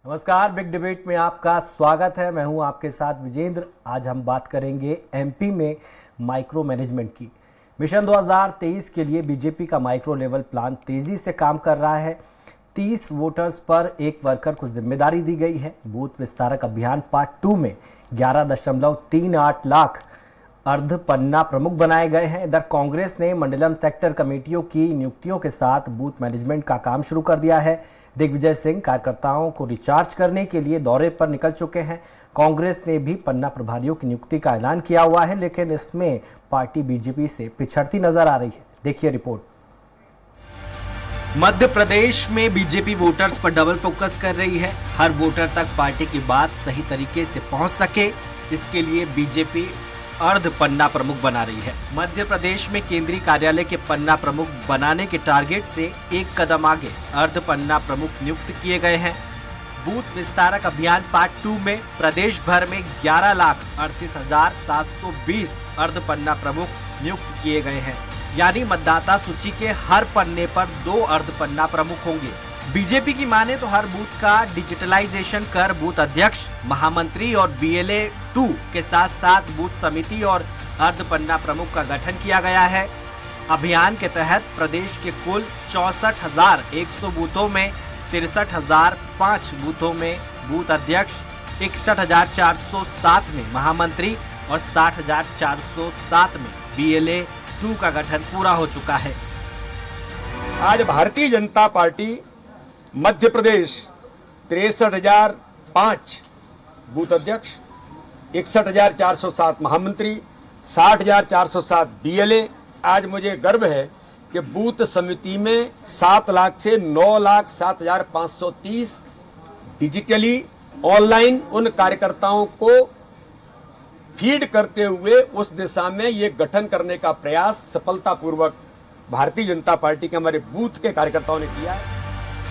नमस्कार, big debate में आपका स्वागत है। मैं हूं आपके साथ विजेंद्र। आज हम बात करेंगे एमपी में माइक्रो मैनेजमेंट की। मिशन 2023 के लिए बीजेपी का माइक्रो लेवल प्लान तेजी से काम कर रहा है। 30 वोटर्स पर एक वर्कर को जिम्मेदारी दी गई है। बूथ विस्तारक अभियान पार्ट 2 में 11.38 लाख अर्ध पन्ना प्रमुख बनाए गए हैं। इधर कांग्रेस ने मंडलम सेक्टर कमेटियों की नियुक्तियों के साथ बूथ मैनेजमेंट का काम शुरू कर दिया है। दिग्विजय सिंह कार्यकर्ताओं को रिचार्ज करने के लिए दौरे पर निकल चुके हैं। कांग्रेस ने भी पन्ना प्रभारियों की नियुक्ति का ऐलान किया हुआ है, लेकिन इसमें पार्टी बीजेपी से पिछड़ती नजर आ रही है। देखिए रिपोर्ट। मध्य प्रदेश में बीजेपी वोटर्स पर डबल फोकस कर रही है। हर वोटर तक पार्टी की बात सही तरीके से पहुंच सके, इसके लिए बीजेपी अर्ध पन्ना प्रमुख बना रही है। मध्य प्रदेश में केंद्रीय कार्यालय के पन्ना प्रमुख बनाने के टारगेट से एक कदम आगे अर्ध पन्ना प्रमुख नियुक्त किए गए हैं। बूथ विस्तारक अभियान पार्ट 2 में प्रदेश भर में 11,38,720 अर्ध पन्ना प्रमुख नियुक्त किए गए हैं। यानी मतदाता सूची के हर पन्ने पर 2 अर्ध पन्ना प्रमुख होंगे। बीजेपी की माने तो हर बूथ का डिजिटलाइजेशन कर बूथ अध्यक्ष, महामंत्री और BLA 2 के साथ साथ बूथ समिति और अर्ध पन्ना प्रमुख का गठन किया गया है। अभियान के तहत प्रदेश के कुल 64,100 बूथों में 63,005 बूथों में बूथ अध्यक्ष, 61,407 में महामंत्री और 60,407 में BLA 2 का गठन पूरा हो चुका है। आज भारतीय जनता पार्टी मध्य प्रदेश 63,005 बूथ अध्यक्ष, 61,407 महामंत्री, 60,407 BLA। आज मुझे गर्व है कि बूथ समिति में 7 लाख से 9,07,530 डिजिटली ऑनलाइन उन कार्यकर्ताओं को फीड करते हुए उस दिशा में ये गठन करने का प्रयास सफलतापूर्वक भारतीय जनता पार्टी के हमारे बूथ के कार्यकर्ताओं ने किया है।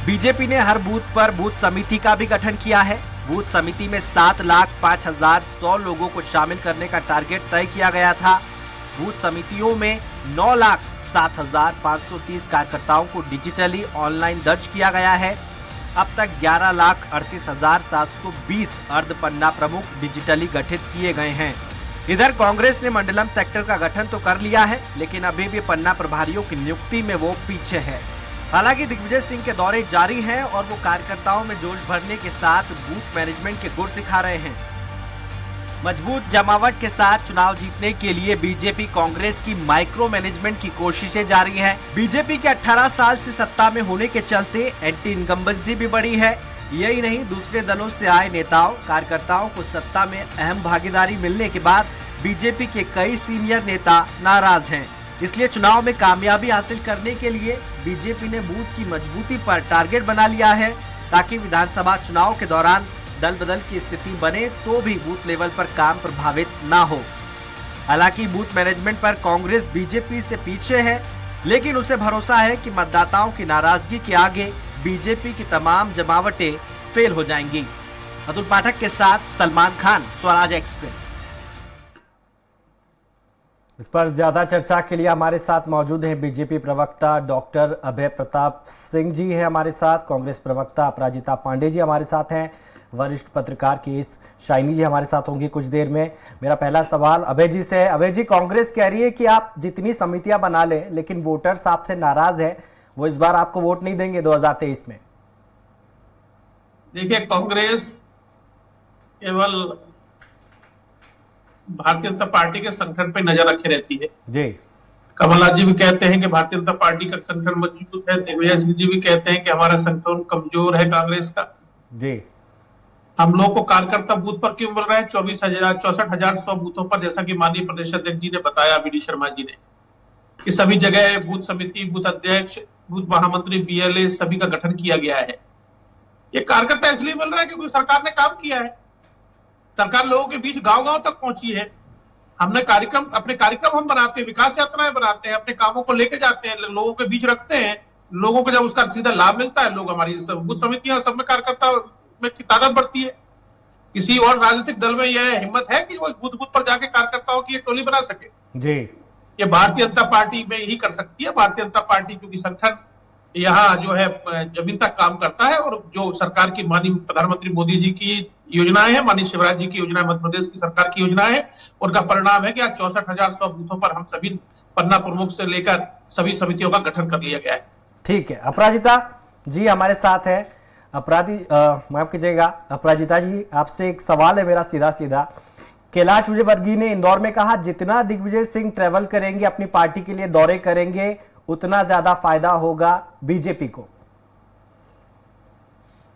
बीजेपी ने हर बूथ पर बूथ समिति का भी गठन किया है। बूथ समिति में 7,05,100 लोगों को शामिल करने का टारगेट तय किया गया था। बूथ समितियों में 9,07,530 कार्यकर्ताओं को डिजिटली ऑनलाइन दर्ज किया गया है। अब तक 11,38,720 अर्ध पन्ना प्रमुख डिजिटली गठित किए गए हैं। इधर कांग्रेस ने मंडलम सेक्टर का गठन तो कर लिया है, लेकिन अभी भी पन्ना प्रभारियों की नियुक्ति में वो पीछे है। हालांकि दिग्विजय सिंह के दौरे जारी हैं और वो कार्यकर्ताओं में जोश भरने के साथ बूथ मैनेजमेंट के गुर सिखा रहे हैं। मजबूत जमावट के साथ चुनाव जीतने के लिए बीजेपी कांग्रेस की माइक्रो मैनेजमेंट की कोशिशें जारी हैं। बीजेपी के 18 साल से सत्ता में होने के चलते एंटी इनकम्बेंसी भी बढ़ी है। यही नहीं, दूसरे दलों से आए नेताओं कार्यकर्ताओं को सत्ता में अहम भागीदारी मिलने के बाद बीजेपी के कई सीनियर नेता नाराज हैं। इसलिए चुनाव में कामयाबी हासिल करने के लिए बीजेपी ने बूथ की मजबूती पर टारगेट बना लिया है, ताकि विधानसभा चुनाव के दौरान दल बदल की स्थिति बने तो भी बूथ लेवल पर काम प्रभावित ना हो। हालांकि बूथ मैनेजमेंट पर कांग्रेस बीजेपी से पीछे है, लेकिन उसे भरोसा है कि मतदाताओं की नाराजगी के आगे बीजेपी की तमाम जमावटें फेल हो जाएंगी। अतुल पाठक के साथ सलमान खान, स्वराज एक्सप्रेस। इस पर ज्यादा चर्चा के लिए हमारे साथ मौजूद हैं बीजेपी प्रवक्ता डॉक्टर अभय प्रताप सिंह जी है हमारे साथ, कांग्रेस प्रवक्ता अपराजिता पांडे जी हमारे साथ हैं, वरिष्ठ पत्रकार के शाइनी जी हमारे साथ होंगी कुछ देर में। मेरा पहला सवाल अभय जी से है। अभय जी, कांग्रेस कह रही है कि आप जितनी समितियां बना लें, लेकिन वोटर्स आपसे नाराज है, वो इस बार आपको वोट नहीं देंगे 2023 में। देखिए, कांग्रेस केवल भारतीय जनता पार्टी के संगठन पे नजर रखे रहती है जी। कमलनाथ जी भी कहते हैं कि भारतीय जनता पार्टी का संगठन मजबूत है। दिग्विजय सिंह जी भी कहते हैं कि हमारा संगठन कमजोर है कांग्रेस का जी। हम लोग को कार्यकर्ता बूथ पर क्यों मिल रहे हैं? 64,100 बूथों पर, जैसा कि माननीय प्रदेश अध्यक्ष जी ने बताया, BD शर्मा जी ने, कि सभी जगह बूथ समिति, बूथ अध्यक्ष, बूथ महामंत्री, BLA सभी का गठन किया गया है। ये कार्यकर्ता इसलिए मिल रहा है क्योंकि सरकार ने काम किया है। सरकार लोगों के बीच गांव-गांव तक पहुंची है। हमने अपने कार्यक्रम हम बनाते हैं, विकास यात्राएं बनाते हैं, अपने कामों को लेके जाते हैं, लोगों के बीच रखते हैं। लोगों को जब उसका सीधा लाभ मिलता है, लोग हमारी बूथ समितियां सब में कार्यकर्ता में की तादाद बढ़ती है। किसी और राजनीतिक दल में यह हिम्मत है कि वो बूथ बूथ पर जाके कार्यकर्ताओं की एक टोली बना सके? जी। ये भारतीय जनता पार्टी में ही कर सकती है। भारतीय जनता पार्टी क्योंकि संगठन यहाँ जो है जमीन तक काम करता है, और जो सरकार की माननीय प्रधानमंत्री मोदी जी की योजनाएं हैं, माननीय शिवराज जी की योजनाएं, मध्य प्रदेश की सरकार की योजनाएं हैं, उनका परिणाम है कि आज 64,100 बूथों पर हम सभी पन्ना प्रमुख से लेकर सभी समितियों का गठन कर लिया गया है। ठीक है, अपराजिता जी हमारे साथ है। माफ कीजिएगा अपराजिता जी, आपसे एक सवाल है मेरा सीधा सीधा। कैलाश विजयवर्गीय ने इंदौर में कहा जितना दिग्विजय सिंह ट्रेवल करेंगे, अपनी पार्टी के लिए दौरे करेंगे, उतना ज्यादा फायदा होगा बीजेपी को।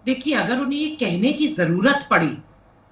देखिए, अगर उन्हें ये कहने की जरूरत पड़ी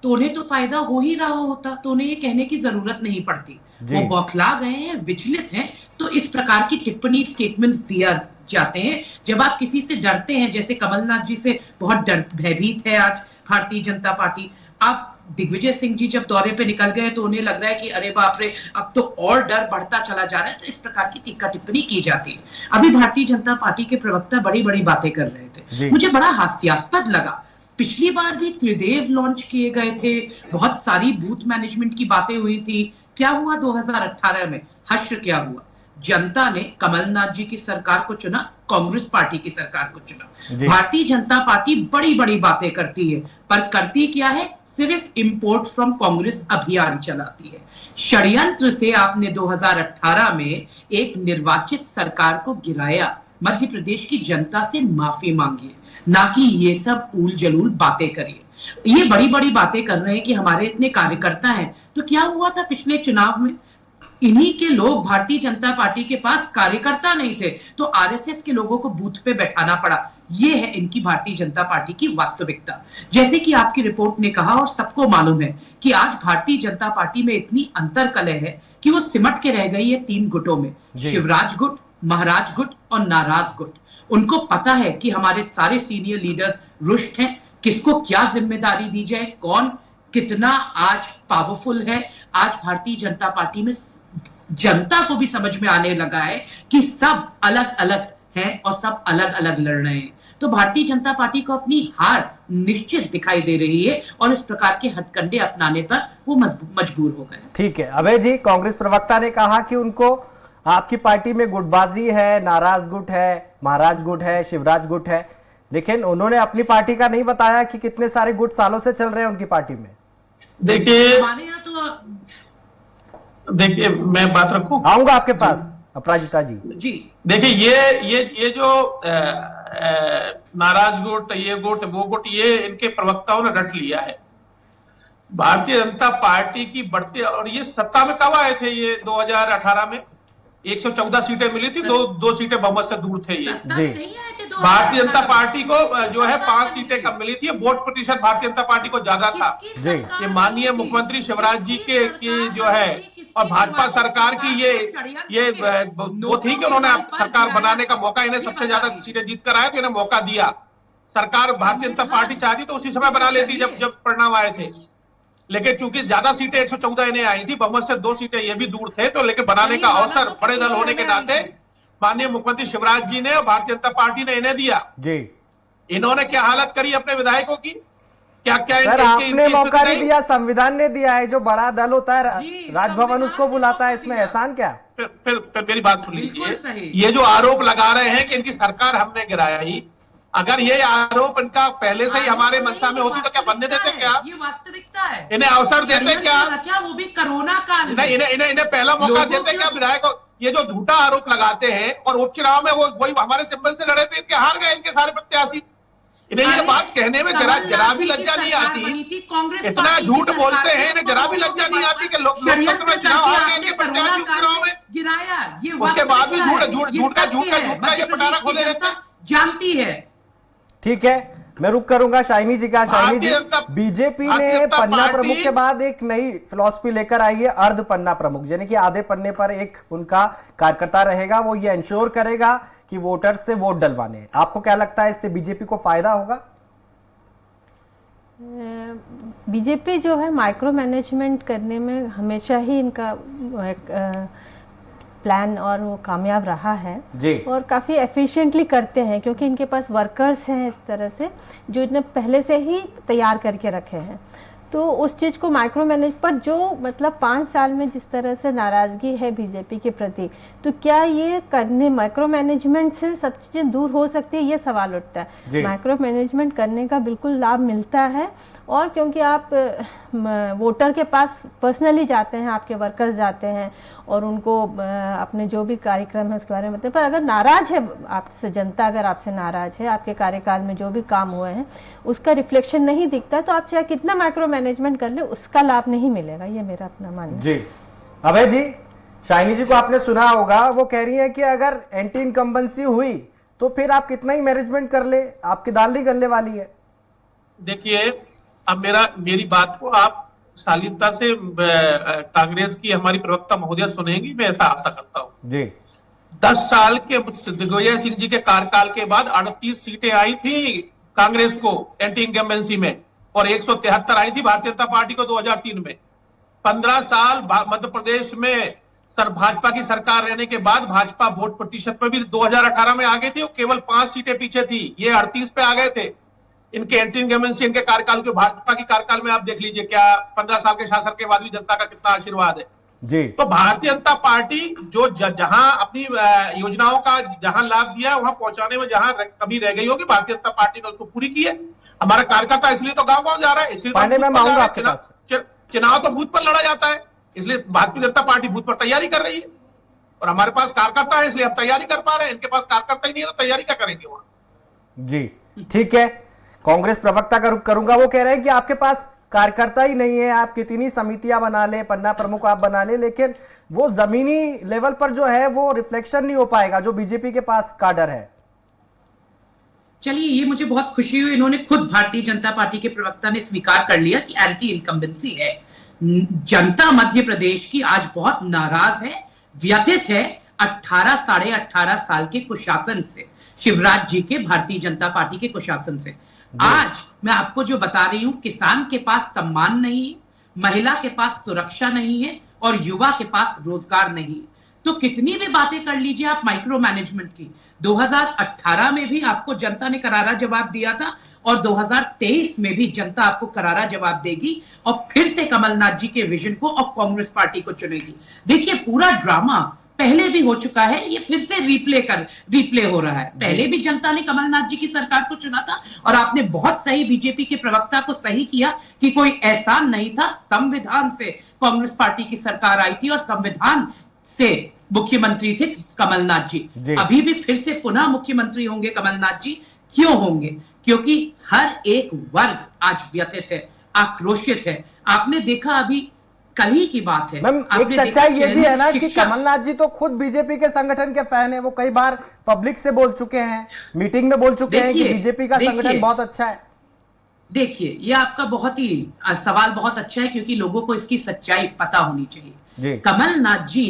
तो उन्हें तो फायदा हो ही रहा होता, तो उन्हें ये कहने की जरूरत नहीं पड़ती। वो बौखला गए हैं, विचलित हैं, तो इस प्रकार की टिप्पणी स्टेटमेंट्स दिया जाते हैं। जब आप किसी से डरते हैं, जैसे कमलनाथ जी से बहुत भयभीत है आज भारतीय जनता पार्टी। आप दिग्विजय सिंह जी जब दौरे पे निकल गए तो उन्हें लग रहा है कि अरे बाप रे, अब तो और डर बढ़ता चला जा रहा है, तो इस प्रकार की टीका टिप्पणी की जाती है। अभी भारतीय जनता पार्टी के प्रवक्ता बड़ी बड़ी बातें कर रहे थे, मुझे बड़ा हास्यास्पद लगा। पिछली बार भी त्रिदेव लॉन्च किए गए थे, बहुत सारी बूथ मैनेजमेंट की बातें हुई थी। क्या हुआ 2018 में? हश्र क्या हुआ? जनता ने कमलनाथ जी की सरकार को चुना, कांग्रेस पार्टी की सरकार को चुना। भारतीय जनता पार्टी बड़ी बड़ी बातें करती है, पर करती क्या है? सिर्फ इंपोर्ट फ्रॉम कांग्रेस अभियान चलाती है। षड्यंत्र से आपने 2018 में एक निर्वाचित सरकार को गिराया। मध्य प्रदेश की जनता से माफी मांगिए, ना कि ये सब ऊल जलूल बातें करिए। ये बड़ी बड़ी बातें कर रहे हैं कि हमारे इतने कार्यकर्ता हैं, तो क्या हुआ था पिछले चुनाव में? इन्हीं के लोग, भारतीय जनता पार्टी के पास कार्यकर्ता नहीं थे, तो आरएसएस के लोगों को बूथ पे बैठाना पड़ा। ये है इनकी भारतीय जनता पार्टी की वास्तविकता। जैसे कि आपकी रिपोर्ट ने कहा, और सबको मालूम है कि आज भारतीय जनता पार्टी में इतनी अंतरकलह है कि वो सिमट के रह गई है 3 गुटों में, शिवराज गुट, महाराज गुट और नाराज गुट। उनको पता है कि हमारे सारे सीनियर लीडर्स रुष्ट हैं, किसको क्या जिम्मेदारी दी जाए, कौन कितना आज पावरफुल है। आज भारतीय जनता पार्टी में जनता को भी समझ में आने लगा है कि सब अलग अलग हैं और सब अलग अलग लड़ रहे हैं। तो भारतीय जनता पार्टी को अपनी हार निश्चित दिखाई दे रही है, और इस प्रकार के हथकंडे अपनाने पर वो मजबूर हो गए। ठीक है अभय जी, कांग्रेस प्रवक्ता ने कहा कि उनको आपकी पार्टी में गुटबाजी है, नाराज गुट है, महाराज गुट है, शिवराज गुट है, लेकिन उन्होंने अपनी पार्टी का नहीं बताया कि कितने सारे गुट सालों से चल रहे हैं उनकी पार्टी में। देखिए, हमारे यहाँ तो देखिए मैं बात रखूं, आऊंगा आपके पास अपराजिता जी। देखिए ये जो नाराज गुट, ये गुट, वो गुट, ये इनके प्रवक्ताओं ने रट लिया है। भारतीय जनता पार्टी की बढ़ते, और ये सत्ता में कब आए थे? ये 2018 में 114 सीटें मिली थी, दो सीटें बहुमत से दूर थे। ये भारतीय जनता पार्टी को जो है 5 सीटें कम मिली थी। वोट प्रतिशत भारतीय जनता पार्टी को ज्यादा था। ये माननीय मुख्यमंत्री शिवराज जी की जो है, और भाजपा सरकार की ये वो थी कि उन्होंने सरकार बनाने का मौका, इन्हें सबसे ज्यादा सीटें जीत कर आए तो इन्हें मौका दिया। सरकार भारतीय जनता पार्टी चाहती तो उसी समय बना लेती जब परिणाम आए थे, लेकिन चूंकि ज्यादा सीटें 114 इन्हें आई थी, बहुमत से 2 सीटें ये भी दूर थे, तो लेकिन बनाने का अवसर बड़े दल होने के नाते माननीय मुख्यमंत्री शिवराज जी ने और भारतीय जनता पार्टी ने इन्हें दिया। इन्होंने क्या हालत करी अपने विधायकों की? क्या सर, आपने मौका नहीं दिया, संविधान ने दिया है। जो बड़ा दल होता है राजभवन उसको बुलाता है, इसमें एहसान क्या? फिर मेरी बात सुन लीजिए। ये जो आरोप लगा रहे हैं कि इनकी सरकार हमने गिराया ही, अगर ये आरोप इनका पहले से ही हमारे मंशा में होती तो क्या बनने देते? क्या ये वास्तविकता है? इन्हें अवसर देते क्या? वो भी कोरोना काल में इन्हें पहला मौका देते क्या विधायकों? ये जो झूठा आरोप लगाते हैं, और उपचुनाव में वो वही हमारे सिंबल से लड़े थे, इनके हार गए इनके सारे प्रत्याशी। इन्हें ये बात कहने में जरा भी लज्जा नहीं आती। इतना झूठ बोलते हैं, इन्हें जरा भी लज्जा नहीं आती कि लोकतंत्र में चुनाव हार गए इनके प्रत्याशी उपचुनाव में गिराया। उसके बाद भी झूठ का ये पटारा खोले रहते हैं। जानती है। ठीक है, मैं रुक करूंगा शाइनी जी का। शाइनी जी, बीजेपी ने पन्ना प्रमुख के बाद एक नई फिलॉसफी लेकर आई है, अर्ध पन्ना प्रमुख, यानी कि आधे पन्ने पर एक उनका कार्यकर्ता रहेगा, वो ये इंश्योर करेगा कि वोटर्स से वोट डलवाने। आपको क्या लगता है, इससे बीजेपी को फायदा होगा? बीजेपी जो है माइक्रो मैनेजमेंट करने में हमेशा ही इनका प्लान और वो कामयाब रहा है जी। और काफ़ी एफिशिएंटली करते हैं, क्योंकि इनके पास वर्कर्स हैं इस तरह से जो इन्हें पहले से ही तैयार करके रखे हैं। तो उस चीज़ को माइक्रो मैनेज पर जो मतलब 5 साल में जिस तरह से नाराजगी है बीजेपी के प्रति, तो क्या ये करने माइक्रो मैनेजमेंट से सब चीज़ें दूर हो सकती है, ये सवाल उठता है। माइक्रो मैनेजमेंट करने का बिल्कुल लाभ मिलता है, और क्योंकि आप वोटर के पास पर्सनली जाते हैं, आपके वर्कर्स जाते हैं और उनको अपने जो भी कार्यक्रम है उसके बारे में बताते हैं। पर अगर नाराज है आपसे जनता, अगर आपसे नाराज है, आपके कार्यकाल में जो भी काम हुए हैं उसका रिफ्लेक्शन नहीं दिखता, तो आप चाहे कितना माइक्रो मैनेजमेंट कर ले उसका लाभ नहीं मिलेगा। ये मेरा अपना मानना है। जी अभय जी, शाइनी जी को आपने सुना होगा, वो कह रही है कि अगर एंटी इनकम्बेंसी हुई तो फिर आप कितना ही मैनेजमेंट कर ले, आपकी दाल नहीं गलने वाली है। देखिए, अब मेरी बात को आप शालीनता से कांग्रेस की हमारी प्रवक्ता महोदया सुनेंगी, मैं ऐसा आशा करता हूं जी। 10 साल के दिग्विजय सिंह जी के कार्यकाल के बाद 38 सीटें आई थी कांग्रेस को एंटी इनकम्बेंसी में, और 173 आई थी भारतीय जनता पार्टी को 2003 में। 15 साल मध्य प्रदेश में भाजपा की सरकार रहने के बाद भाजपा वोट प्रतिशत में भी 2018 में आ गई थी, और केवल 5 सीटें पीछे थी, ये 38 पे आ गए थे। इनके एंटी इनकम्बेंसी इनके कार्यकाल के, भाजपा की कार्यकाल में आप देख लीजिए क्या 15 साल के शासन के बाद भी जनता का कितना आशीर्वाद है जी। तो भारतीय जनता पार्टी जो जहां अपनी योजनाओं का जहां लाभ दिया वहां पहुंचाने में जहां कमी रह गई होगी, भारतीय जनता पार्टी ने उसको पूरी की है। हमारा कार्यकर्ता इसलिए तो गांव-गांव जा रहा है, इसलिए चुनाव तो बूथ पर लड़ा जाता है, इसलिए भारतीय जनता पार्टी बूथ पर तैयारी कर रही है, और हमारे पास कार्यकर्ता है इसलिए हम तैयारी कर पा रहे हैं। इनके पास कार्यकर्ता ही नहीं है तो तैयारी क्या करेंगे वहां। जी ठीक है, कांग्रेस प्रवक्ता का रुख करूंगा। वो कह रहे हैं कि आपके पास कार्यकर्ता ही नहीं है, आप कितनी समितियां बना ले, पन्ना प्रमुख आप बना ले, लेकिन वो जमीनी लेवल पर जो है वो रिफ्लेक्शन नहीं हो पाएगा जो बीजेपी के पास काडर है। चलिए, ये मुझे बहुत खुशी हुई, इन्होंने खुद भारतीय जनता पार्टी के प्रवक्ता ने स्वीकार कर लिया कि एंटी इनकम्बेंसी है। जनता मध्य प्रदेश की आज बहुत नाराज है, व्यथित है 18 साढ़े 18 साल के कुशासन से, शिवराज जी के भारतीय जनता पार्टी के कुशासन से। आज मैं आपको जो बता रही हूं, किसान के पास सम्मान नहीं है, महिला के पास सुरक्षा नहीं है, और युवा के पास रोजगार नहीं है। तो कितनी भी बातें कर लीजिए आप माइक्रो मैनेजमेंट की, 2018 में भी आपको जनता ने करारा जवाब दिया था, और 2023 में भी जनता आपको करारा जवाब देगी, और फिर से कमलनाथ जी के विजन को और कांग्रेस पार्टी को चुनेगी। देखिए, पूरा ड्रामा पहले भी हो चुका है, ये फिर से रिप्ले हो रहा है। पहले भी जनता ने कमलनाथ जी की सरकार को चुना था, और आपने बहुत सही, बीजेपी के प्रवक्ता को सही किया कि कोई एहसान नहीं था, संविधान से कांग्रेस पार्टी की सरकार आई थी और संविधान से मुख्यमंत्री थे कमलनाथ जी। अभी भी फिर से पुनः मुख्यमंत्री होंगे कमलनाथ जी। क्यों होंगे? क्योंकि हर एक वर्ग आज व्यथित है, आक्रोशित है। आपने देखा, अभी कल ही की बात है, मैम, एक सच्चाई ये भी है ना कि कमलनाथ जी तो खुद बीजेपी के संगठन के फैन है, वो कई बार पब्लिक से बोल चुके हैं, मीटिंग में बोल चुके हैं कि बीजेपी का संगठन बहुत अच्छा है। देखिए, ये आपका बहुत ही सवाल बहुत अच्छा है, क्योंकि लोगों को इसकी सच्चाई पता होनी चाहिए। कमलनाथ जी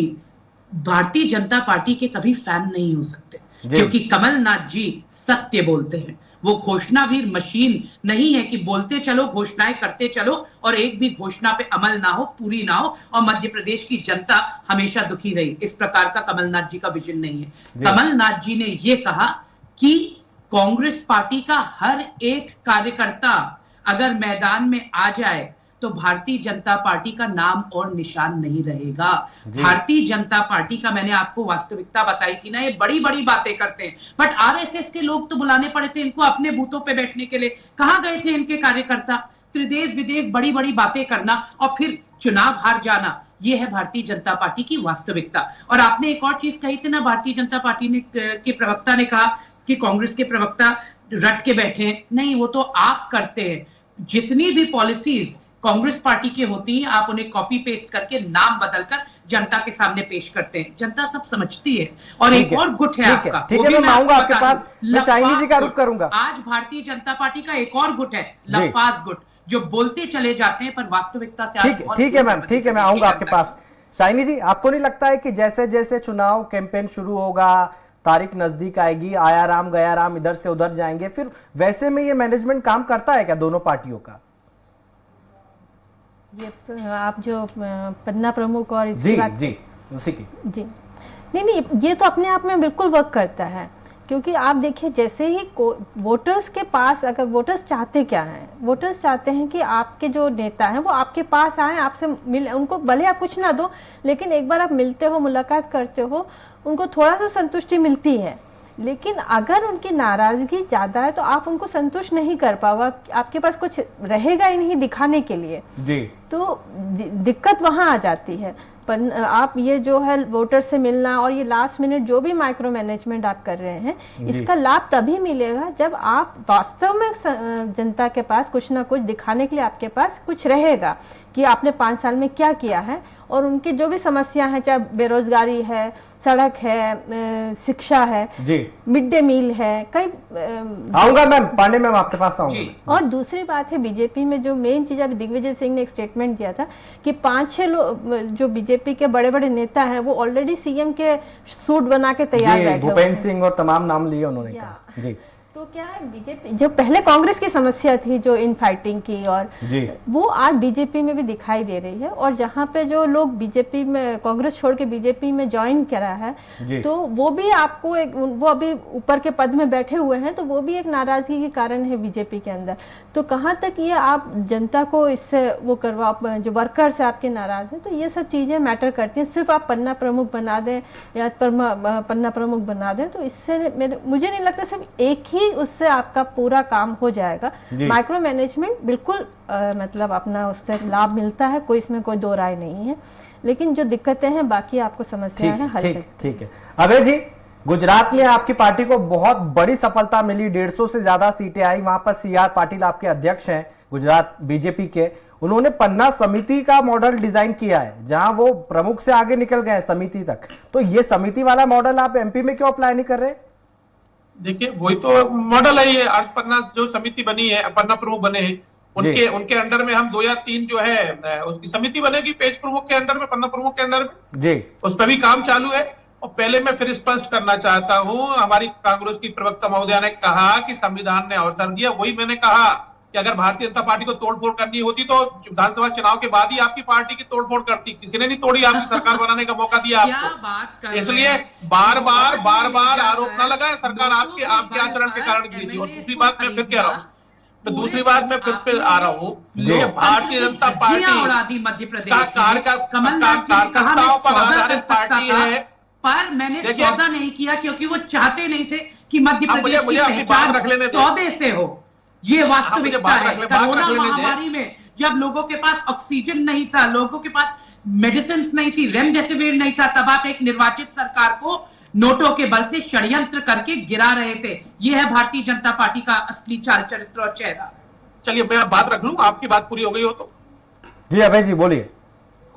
भारतीय जनता पार्टी के कभी फैन नहीं हो सकते, क्योंकि कमलनाथ जी सत्य बोलते हैं। वो घोषणावीर मशीन नहीं है कि बोलते चलो, घोषणाएं करते चलो, और एक भी घोषणा पे अमल ना हो, पूरी ना हो, और मध्य प्रदेश की जनता हमेशा दुखी रही। इस प्रकार का कमलनाथ जी का विजन नहीं है। कमलनाथ जी ने ये कहा कि कांग्रेस पार्टी का हर एक कार्यकर्ता अगर मैदान में आ जाए तो भारतीय जनता पार्टी का नाम और निशान नहीं रहेगा। भारतीय जनता पार्टी का, मैंने आपको वास्तविकता बताई थी ना, ये बड़ी बड़ी बातें करते हैं, बट आरएसएस के लोग तो बुलाने पड़े थे इनको अपने बूथों पे बैठने के लिए। कहां गए थे इनके कार्यकर्ता? त्रिदेव विदेव बड़ी बड़ी बातें करना और फिर चुनाव हार जाना, ये है भारतीय जनता पार्टी की वास्तविकता। और आपने एक और चीज कही थी ना, भारतीय जनता पार्टी ने के प्रवक्ता ने कहा कि कांग्रेस के प्रवक्ता रट के बैठे। नहीं, वो तो आप करते हैं। जितनी भी पॉलिसीज कांग्रेस पार्टी की होती है, आप उन्हें कॉपी पेस्ट करके नाम बदलकर जनता के सामने पेश करते हैं। जनता सब समझती है। और एक और गुट है आपका, ठीक है, मैं आऊंगा आपके पास, मैं शाइनी जी का रुख करूंगा। आज भारतीय जनता पार्टी का एक और गुट है, लफाज गुट, जो बोलते चले जाते हैं पर वास्तविकता से। ठीक है मैम, ठीक है, मैं आऊंगा आपके पास। शाइनी जी, आपको नहीं लगता है कि जैसे जैसे चुनाव कैंपेन शुरू होगा, तारीख नजदीक आएगी, आया राम गया राम, इधर से उधर जाएंगे, फिर वैसे में ये मैनेजमेंट काम करता है क्या दोनों पार्टियों का? ये आप जो पन्ना प्रमुख और जी उसी की जी नहीं, ये तो अपने आप में बिल्कुल वर्क करता है, क्योंकि आप देखिए जैसे ही वोटर्स के पास, अगर वोटर्स चाहते क्या हैं, वोटर्स चाहते हैं कि आपके जो नेता हैं वो आपके पास आए, आपसे मिल, उनको भले आप कुछ ना दो लेकिन एक बार आप मिलते हो, मुलाकात करते हो, उनको थोड़ा सा संतुष्टि मिलती है। लेकिन अगर उनकी नाराजगी ज्यादा है तो आप उनको संतुष्ट नहीं कर पाओगे, आपके पास कुछ रहेगा ही नहीं दिखाने के लिए जी। तो दिक्कत वहां आ जाती है। पर आप ये जो है वोटर से मिलना और ये लास्ट मिनट जो भी माइक्रो मैनेजमेंट आप कर रहे हैं, इसका लाभ तभी मिलेगा जब आप वास्तव में जनता के पास कुछ ना कुछ दिखाने के लिए आपके पास कुछ रहेगा कि आपने 5 साल में क्या किया है, और उनकी जो भी समस्या है, चाहे बेरोजगारी है, सड़क है, शिक्षा है, जी, मिड डे मील है, कई आऊंगा मैम, पांडे मैम आपके पास आऊंगा। और दूसरी बात है बीजेपी में जो मेन चीज, अभी दिग्विजय सिंह ने एक स्टेटमेंट दिया था कि 5-6 लोग जो बीजेपी के बड़े बड़े नेता हैं वो ऑलरेडी सीएम के सूट बना के तैयार बैठे हुए हैं। भूपेंद्र सिंह और तमाम नाम लिए उन्होंने कहा जी। तो क्या है, बीजेपी जो पहले कांग्रेस की समस्या थी जो इन फाइटिंग की, और वो आज बीजेपी में भी दिखाई दे रही है। और जहाँ पे जो लोग बीजेपी में, कांग्रेस छोड़ के बीजेपी में ज्वाइन करा है, तो वो भी आपको एक, वो अभी ऊपर के पद में बैठे हुए हैं, तो वो भी एक नाराजगी के कारण है बीजेपी के अंदर। तो कहाँ तक ये आप जनता को इससे वो करवा, जो वर्कर्स है आपके नाराज हैं, तो ये सब चीजें मैटर करती हैं। सिर्फ आप पन्ना प्रमुख बना दें या पन्ना प्रमुख बना दें तो इससे मुझे नहीं लगता सिर्फ एक ही उससे आपका पूरा काम हो जाएगा। माइक्रो मैनेजमेंट बिल्कुल मतलब अपना उससे लाभ मिलता है, कोई इसमें कोई दो राय नहीं है, लेकिन जो दिक्कतें हैं बाकी आपको समस्याएं हैं हल। ठीक है अभय जी, गुजरात में आपकी पार्टी को बहुत बड़ी सफलता मिली, 150 से ज्यादा सीटें आई, वहां पर CR पाटिल आपके अध्यक्ष हैं गुजरात बीजेपी के। उन्होंने पन्ना समिति का मॉडल डिजाइन किया है जहां वो प्रमुख से आगे निकल गए समिति तक। तो ये समिति वाला मॉडल आप MP में क्यों अप्लाई नहीं कर रहे? देखिए वही तो मॉडल है, ये अर्थ पन्ना जो समिति बनी है, पन्ना प्रमुख बने हैं, उनके अंडर में हम 2 या 3 जो है उसकी समिति बनेगी, पेज प्रमुख के अंडर में, पन्ना प्रमुख के अंडर में जी, उस पर भी काम चालू है। और पहले मैं फिर स्पष्ट करना चाहता हूं, हमारी कांग्रेस की प्रवक्ता महोदया ने कहा कि संविधान ने अवसर दिया, वही मैंने कहा कि अगर भारतीय जनता पार्टी को तोड़फोड़ करनी होती तो विधानसभा चुनाव के बाद ही आपकी पार्टी की तोड़फोड़ करती, किसी ने नहीं तोड़ी, आपकी सरकार बनाने का मौका दिया आपको। इसलिए बार बार आरोप न लगाए सरकार आपके आचरण के कारण गिरी थी। और दूसरी बात मैं फिर कह रहा हूँ, फिर आ रहा हूँ, भारतीय जनता पार्टी मध्य प्रदेश कार्यकर्ताओं पर आधारित पार्टी है, पर मैंने सौदा नहीं किया क्योंकि वो चाहते नहीं थे कि मध्य प्रदेश की पहचान सौदे से हो। ये वास्तविकता है। कोरोना महामारी में जब लोगों के पास ऑक्सीजन नहीं था, लोगों के पास मेडिसिन नहीं थी, रेमडेसिविर नहीं था, तब आप एक निर्वाचित सरकार को नोटों के बल से षड्यंत्र करके गिरा रहे थे। यह है भारतीय जनता पार्टी का असली चाल चरित्र और चेहरा। चलिए मैं बात रख लूं, आपकी बात पूरी हो गई हो तो। जी अभय जी बोलिए।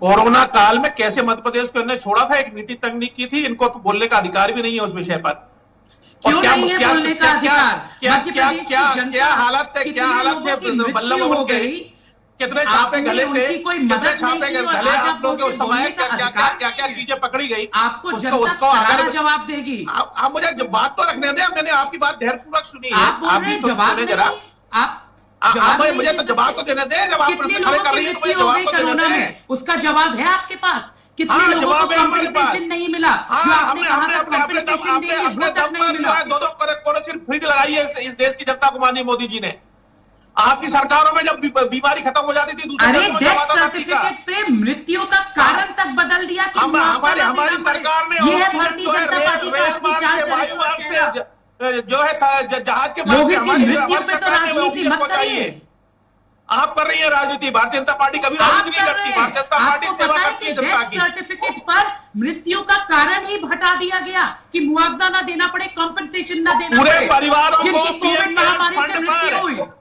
कोरोना काल में कैसे मध्य प्रदेश को इन्होंने छोड़ा था, एक नीति तकनीक की थी, इनको तो बोलने का अधिकार भी नहीं है उस विषय पर। क्यों नहीं है बोलने का अधिकार? क्या हालत है, क्या हालत है बल्लभ भवन के, कितने छापे गले थे, कितने छापे गले आप लोग के उस समय, क्या चीजें पकड़ी गई, आपको उसको जवाब देगी। आप मुझे बात तो रखने दें, मैंने आपकी बात ध्यानपूर्वक सुनी है, आप भी सुनिए जरा, मुझे तो जवाब तो देने दें, जब आप प्रश्न खड़े कर रही हैं तो मुझे जवाब तो देने दें। उसका जवाब है आपके पास? कितने लोगों को कंपनसेशन नहीं मिला? हमने अपने दम पर जो है 2-2 करोड़ सिर्फ फ्री लगाई है इस देश की जनता को माननीय मोदी जी ने। आपकी सरकारों में जब बीमारी खत्म हो जाती थी, दूसरे डेथ सर्टिफिकेट पे मृत्यु का कारण तक बदल दिया। हमारी सरकार ने ऑक्सीजन जो है रेल मार्ग से, वायु मार्ग से, जो है जहाज के मार्ग से हमारी सरकार ने ऑक्सीजन पहुंचाई है। आप कर रही है राजनीति, भारतीय जनता पार्टी कभी राजनीति नहीं करती, भारतीय जनता पार्टी सेवा करती है जनता की। सर्टिफिकेट पर मृत्यु का कारण ही हटा दिया गया कि मुआवजा ना देना पड़े, कॉम्पेंसेशन ना देना पूरे पड़े। परिवारों को पीएम केयर्स फंड पर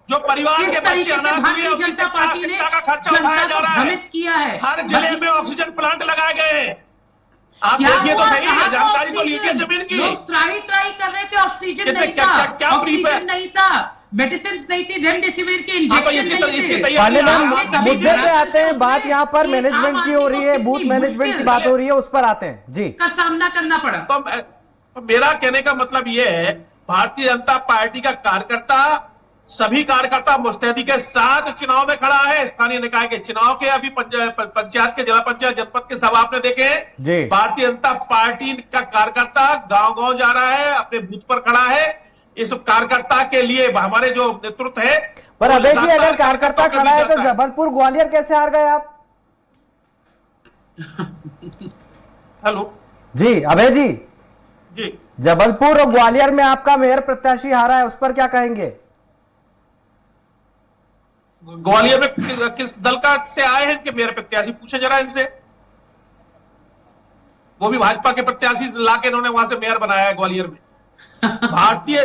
जो परिवार के बच्चे अनाथ हुए, उनकी शिक्षा का खर्चा उठाया जा रहा है, किया है। हर जिले में ऑक्सीजन प्लांट लगाए गए हैं। आप देखिए तो सही, जानकारी तो लीजिए जमीन की। लोग ट्राई कर रहे थे, ऑक्सीजन नहीं था, ऑक्सीजन नहीं था, मेडिसिन नहीं थी, रेमडेसिविर के इंजेक्शन नहीं थे। मुद्दे पे आते हैं, बात यहाँ पर मैनेजमेंट की हो रही है, बूथ मैनेजमेंट की बात हो रही है, उस पर आते हैं जी, का सामना करना पड़ा। तो मेरा कहने का मतलब यह है, भारतीय जनता पार्टी का कार्यकर्ता सभी कार्यकर्ता मुस्तैदी के साथ चुनाव में खड़ा है। स्थानीय निकाय के चुनाव के अभी पंचायत के, जिला पंचायत, जनपद के सब आपने देखे हैं। भारतीय जनता पार्टी का कार्यकर्ता गांव-गांव जा रहा है, अपने बूथ पर खड़ा है। इस कार्यकर्ता के लिए हमारे जो नेतृत्व है, पर अभय जी अगर कार्यकर्ता खड़ा है तो जबलपुर ग्वालियर कैसे हार गए आप? हेलो जी अभय जी, जी जबलपुर और ग्वालियर में आपका मेयर प्रत्याशी हारा है, उस पर क्या कहेंगे? ग्वालियर में किस दल का से आए हैं इनके मेयर प्रत्याशी, पूछे जरा इनसे। वो भी भाजपा के प्रत्याशी लाके इन्होंने वहां से मेयर बनाया है ग्वालियर में। भारतीय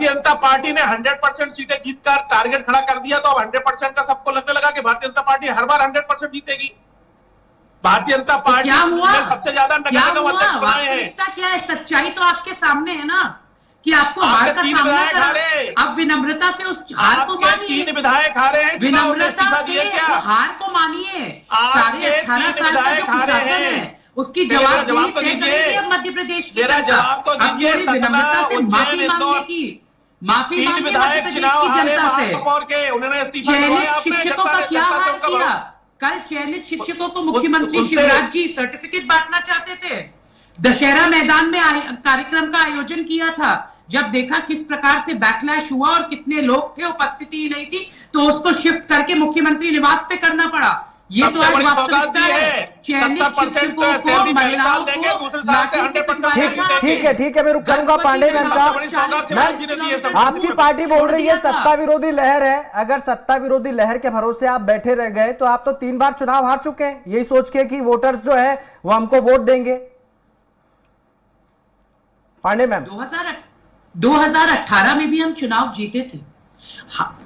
जनता पार्टी ने 100% सीटें जीतकर टारगेट खड़ा कर दिया, तो अब 100% का सबको लगने लगा कि भारतीय जनता पार्टी हर बार 100% जीतेगी। भारतीय जनता पार्टी ने सबसे ज्यादा नगर निगम अध्यक्ष बनाए हैं। क्या है? सच्चाई तो आपके सामने है ना कि आपको हार का सामना करना। अब विनम्रता से उस हार को मानिए। 3 विधायक हारे हैं, विनम्रता से हार को मानिए। साढ़े 18 साल का जो प्रशासन है उसकी जवाब तो दीजिए। मध्य प्रदेश की मेरा जवाब तो दीजिए। विनम्रता से माफी मांगने की, माफी मांगिए मध्य प्रदेश की जनता से। उन्होंने चयनित शिक्षकों का क्या हाल किया? कल चयनित शिक्षकों को मुख्यमंत्री शिवराज जी सर्टिफिकेट बांटना चाहते थे। दशहरा मैदान में कार्यक्रम का आयोजन किया था। जब देखा किस प्रकार से बैकलैश हुआ और कितने लोग थे, उपस्थिति ही नहीं थी, तो उसको शिफ्ट करके मुख्यमंत्री निवास पे करना पड़ा। ये तो आज वास्तविकता है। चयनित शिक्षकों को, महिलाओं को ठीक है मैं रुक करूंगा। पांडे मैम आपकी पार्टी बोल रही है सत्ता विरोधी लहर है। अगर सत्ता विरोधी लहर के भरोसे आप बैठे रह गए तो आप तो 3 बार चुनाव हार चुके हैं, यही सोच के कि वोटर्स जो है वो हमको वोट देंगे। पांडे मैम 2018 में भी हम चुनाव जीते थे।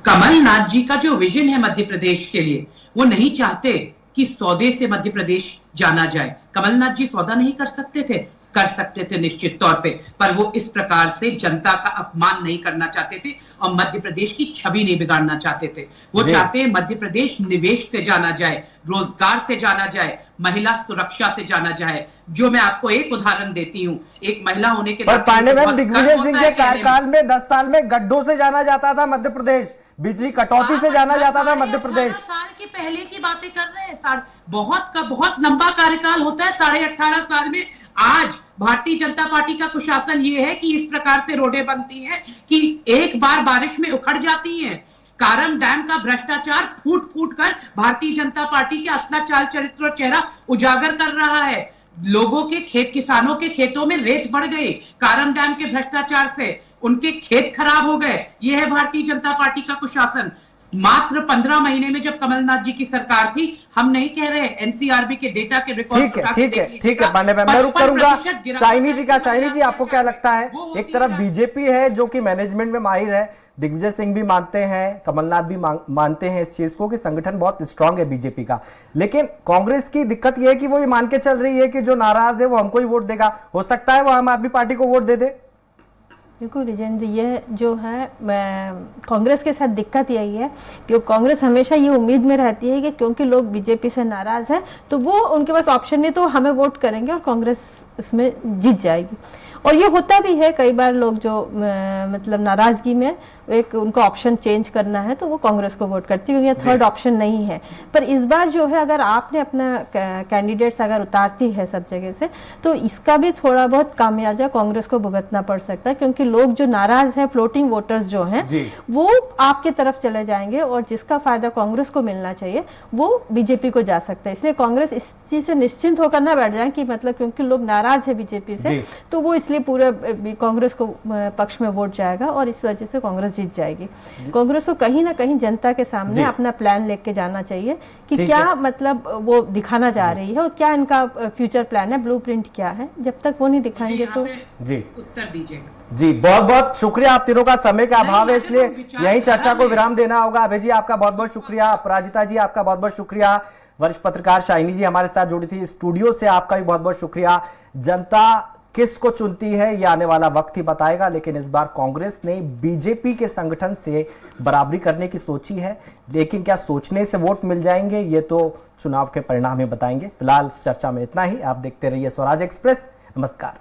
कमलनाथ जी का जो विजन है मध्य प्रदेश के लिए, वो नहीं चाहते कि सौदे से मध्य प्रदेश जाना जाए। कमलनाथ जी सौदा नहीं कर सकते थे निश्चित तौर पे, पर वो इस प्रकार से जनता का अपमान नहीं करना चाहते थे और मध्य प्रदेश की छवि नहीं बिगाड़ना चाहते थे। वो चाहते हैं मध्य प्रदेश निवेश से जाना जाए, रोजगार से जाना जाए, महिला सुरक्षा से जाना जाए। जो मैं आपको एक उदाहरण देती हूँ, एक महिला होने के नाते पांडे मैम दिग्विजय सिंह के कार्यकाल में 10 साल में गड्ढों से जाना जाता था मध्य प्रदेश, बिजली कटौती से जाना जाता था मध्य प्रदेश। साल के पहले की बातें कर रहे हैं। बहुत लंबा कार्यकाल होता है 18.5 साल में। आज भारतीय जनता पार्टी का कुशासन ये है कि इस प्रकार से रोडें बनती हैं कि एक बार बारिश में उखड़ जाती हैं। कारम डैम का भ्रष्टाचार फूट फूट कर भारतीय जनता पार्टी के असला चाल चरित्र और चेहरा उजागर कर रहा है। लोगों के किसानों के खेतों में रेत बढ़ गई कारम डैम के भ्रष्टाचार से, उनके खेत खराब हो गए। यह है भारतीय जनता पार्टी का कुशासन। मात्र 15 महीने में जब कमलनाथ जी की सरकार थी, हम नहीं कह रहे, एनसीआरबी के डेटा के रिकॉर्ड ठीक है पांडे मैं रुक करूंगा। शाइनी जी आपको क्या लगता है? एक तरफ बीजेपी है जो कि मैनेजमेंट में माहिर है, दिग्विजय सिंह भी मानते हैं, कमलनाथ भी मानते हैं इस चीज को कि संगठन बहुत स्ट्रांग है बीजेपी का, लेकिन कांग्रेस की दिक्कत यह है कि वो ये मान के चल रही है कि जो नाराज है वो हमको ही वोट देगा। हो सकता है वो आम आदमी पार्टी को वोट दे दे। देखो रिजेंद्र, ये जो है कांग्रेस के साथ दिक्कत यही है कि कांग्रेस हमेशा ये उम्मीद में रहती है कि क्योंकि लोग बीजेपी से नाराज हैं तो वो उनके पास ऑप्शन नहीं, तो हमें वोट करेंगे और कांग्रेस इसमें जीत जाएगी। और ये होता भी है कई बार, लोग जो मतलब नाराजगी में एक उनको ऑप्शन चेंज करना है तो वो कांग्रेस को वोट करती है क्योंकि ये थर्ड ऑप्शन नहीं है। पर इस बार जो है अगर आपने अपना कैंडिडेट्स अगर उतारती है सब जगह से, तो इसका भी थोड़ा बहुत खामियाजा कांग्रेस को भुगतना पड़ सकता है क्योंकि लोग जो नाराज हैं, फ्लोटिंग वोटर्स जो हैं, वो आपके तरफ चले जाएंगे और जिसका फायदा कांग्रेस को मिलना चाहिए वो बीजेपी को जा सकता है। इसलिए कांग्रेस इस चीज से निश्चिंत होकर ना बैठ जाए कि मतलब क्योंकि लोग नाराज है बीजेपी से तो वो इसलिए पूरे कांग्रेस को पक्ष में वोट जाएगा और इस वजह से कांग्रेस जीत जाएगी। कांग्रेस को कहीं ना कहीं जनता के सामने अपना प्लान लेके जाना चाहिए कि क्या मतलब वो दिखाना जा रही है और क्या इनका फ्यूचर प्लान है, ब्लूप्रिंट क्या है। जब तक वो नहीं दिखाएंगे तो उत्तर दीजिएगा। जी बहुत बहुत शुक्रिया। आप तीनों का समय का अभाव है इसलिए यही चर्चा को विराम देना होगा। अभय जी आपका बहुत बहुत शुक्रिया, अपराजिता जी आपका बहुत बहुत शुक्रिया, वरिष्ठ पत्रकार शाइनी जी हमारे साथ जुड़ी थी स्टूडियो से, आपका भी बहुत बहुत शुक्रिया। जनता किसको चुनती है ये आने वाला वक्त ही बताएगा, लेकिन इस बार कांग्रेस ने बीजेपी के संगठन से बराबरी करने की सोची है, लेकिन क्या सोचने से वोट मिल जाएंगे ये तो चुनाव के परिणाम ही बताएंगे। फिलहाल चर्चा में इतना ही। आप देखते रहिए स्वराज एक्सप्रेस। नमस्कार।